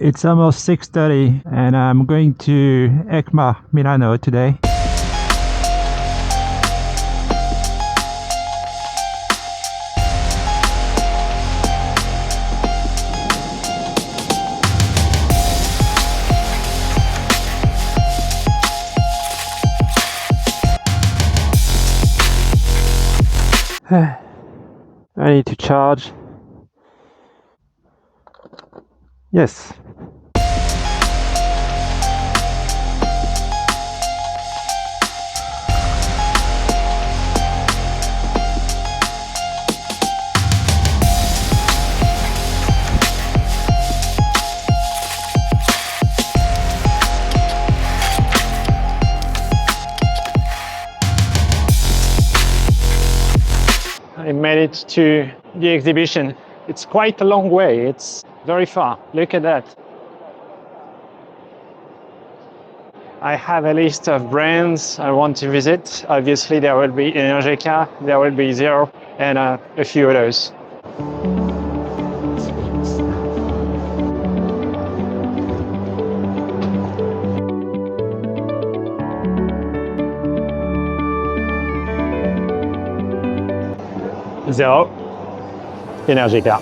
It's almost 6:30 and I'm going to EICMA Milano today. I need to charge. Yes. I made it to the exhibition. It's quite a long way, it's very far. Look at that. I have a list of brands I want to visit. Obviously there will be Energica, there will be Zero, and a few others. Zero, Energica.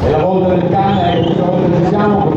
E la volta del cane, questa volta ci siamo.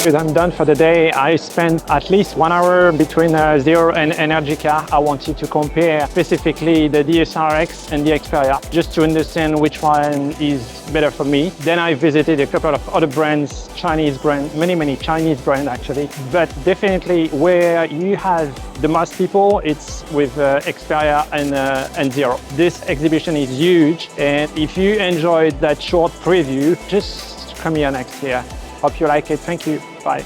I'm done for the day. I spent at least 1 hour between Zero and Energica. I wanted to compare specifically the DSR-X and the Experia, just to understand which one is better for me. Then I visited a couple of other brands, Chinese brands, many Chinese brands actually. But definitely where you have the most people, it's with Experia and Zero. This exhibition is huge, and if you enjoyed that short preview, just come here next year. Hope you like it. Thank you. Bye.